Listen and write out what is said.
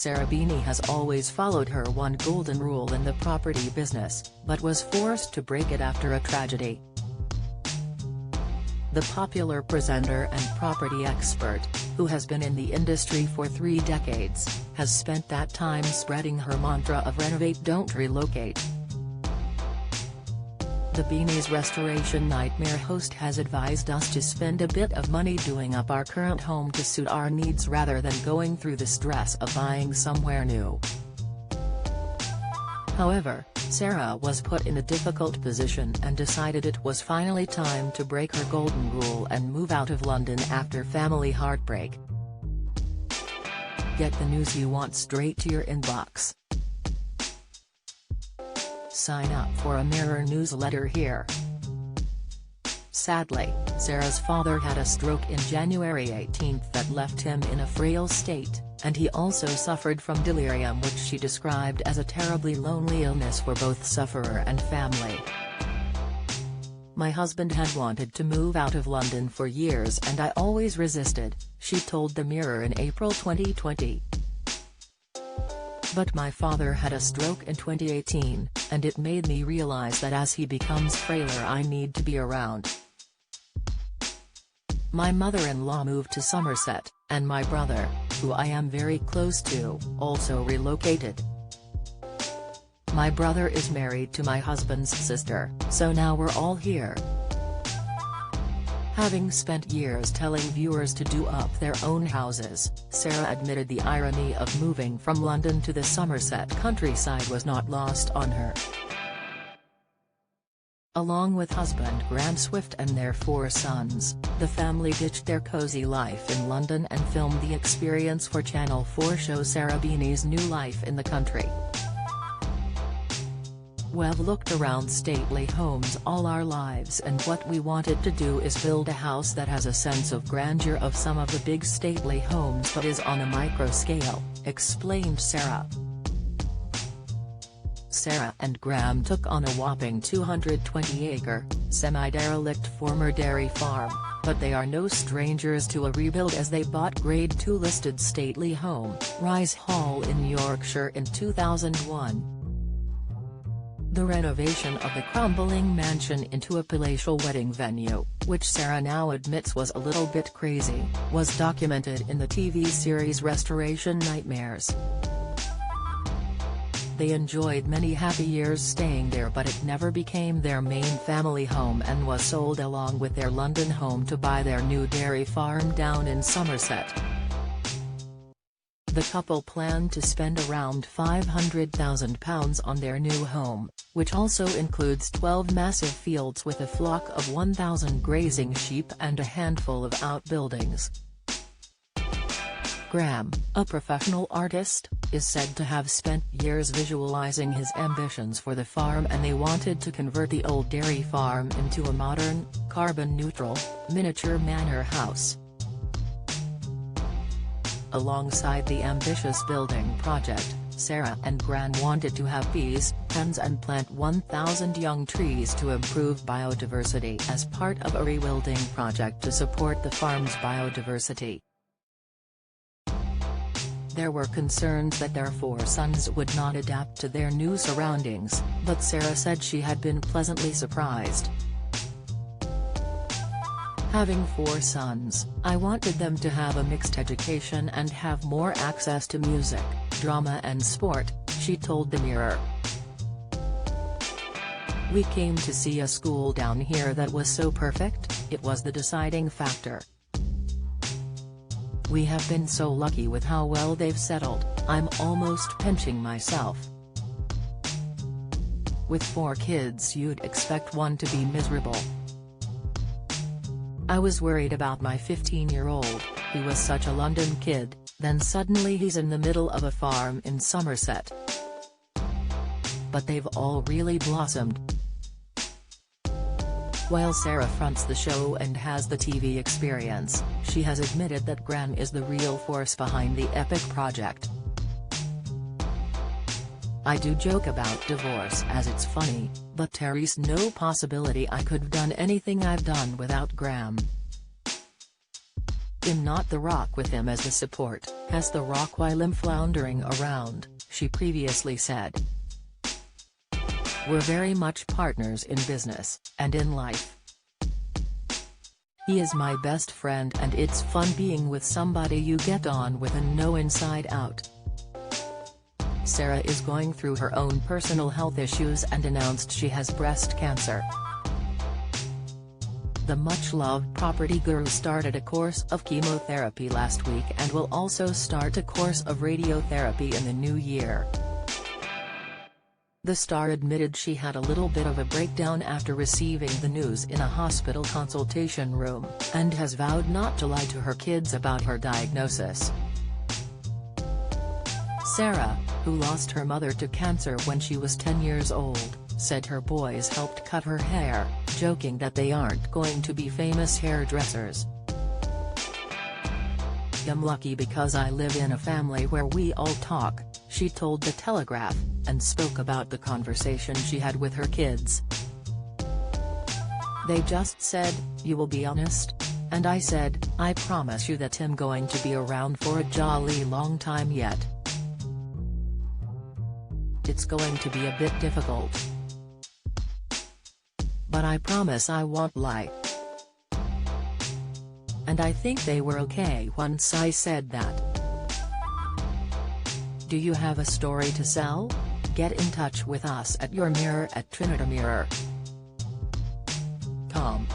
Sarah Beeny has always followed her one golden rule in the property business, but was forced to break it after a tragedy. The popular presenter and property expert, who has been in the industry for 3 decades, has spent that time spreading her mantra of renovate don't relocate. The Beeny's Restoration Nightmare host has advised us to spend a bit of money doing up our current home to suit our needs rather than going through the stress of buying somewhere new. However, Sarah was put in a difficult position and decided it was finally time to break her golden rule and move out of London after family heartbreak. Get the news you want straight to your inbox. Sign up for a Mirror newsletter here. Sadly, Sarah's father had a stroke in January 18 that left him in a frail state, and he also suffered from delirium, which she described as a terribly lonely illness for both sufferer and family. My husband had wanted to move out of London for years and I always resisted, she told the Mirror in April 2020. But my father had a stroke in 2018, and it made me realize that as he becomes frailer I need to be around. My mother-in-law moved to Somerset, and my brother, who I am very close to, also relocated. My brother is married to my husband's sister, so now we're all here. Having spent years telling viewers to do up their own houses, Sarah admitted the irony of moving from London to the Somerset countryside was not lost on her. Along with husband Graham Swift and their 4 sons, the family ditched their cozy life in London and filmed the experience for Channel 4 show Sarah Beeny's New Life in the Country. We've looked around stately homes all our lives, and what we wanted to do is build a house that has a sense of grandeur of some of the big stately homes but is on a micro scale, explained Sarah. Sarah and Graham took on a whopping 220-acre, semi-derelict former dairy farm, but they are no strangers to a rebuild as they bought Grade 2 listed stately home, Rise Hall in Yorkshire in 2001. The renovation of the crumbling mansion into a palatial wedding venue, which Sarah now admits was a little bit crazy, was documented in the TV series Restoration Nightmares. They enjoyed many happy years staying there, but it never became their main family home and was sold along with their London home to buy their new dairy farm down in Somerset. The couple planned to spend around £500,000 on their new home, which also includes 12 massive fields with a flock of 1,000 grazing sheep and a handful of outbuildings. Graham, a professional artist, is said to have spent years visualizing his ambitions for the farm, and they wanted to convert the old dairy farm into a modern, carbon-neutral, miniature manor house. Alongside the ambitious building project, Sarah and Graham wanted to have bees, hens and plant 1,000 young trees to improve biodiversity as part of a rewilding project to support the farm's biodiversity. There were concerns that their 4 sons would not adapt to their new surroundings, but Sarah said she had been pleasantly surprised. Having 4 sons, I wanted them to have a mixed education and have more access to music, drama and sport, she told the Mirror. We came to see a school down here that was so perfect, it was the deciding factor. We have been so lucky with how well they've settled, I'm almost pinching myself. With 4 kids you'd expect one to be miserable. I was worried about my 15-year-old, he was such a London kid, then suddenly he's in the middle of a farm in Somerset. But they've all really blossomed. While Sarah fronts the show and has the TV experience, she has admitted that Graham is the real force behind the epic project. I do joke about divorce as it's funny, but there's no possibility I could've done anything I've done without Graham. "I'm not the Rock with him as the support, as the Rock while I'm floundering around," she previously said. "We're very much partners in business, and in life. He is my best friend and it's fun being with somebody you get on with and know inside out." Sarah is going through her own personal health issues and announced she has breast cancer. The much-loved property girl started a course of chemotherapy last week and will also start a course of radiotherapy in the new year. The star admitted she had a little bit of a breakdown after receiving the news in a hospital consultation room, and has vowed not to lie to her kids about her diagnosis. Sarah, who lost her mother to cancer when she was 10 years old, said her boys helped cut her hair, joking that they aren't going to be famous hairdressers. "I'm lucky because I live in a family where we all talk," she told The Telegraph, and spoke about the conversation she had with her kids. "They just said, 'You will be honest?' And I said, 'I promise you that I'm going to be around for a jolly long time yet. It's going to be a bit difficult. But I promise I won't lie.' And I think they were okay once I said that." Do you have a story to sell? Get in touch with us at yourmirror@trinitymirror.com.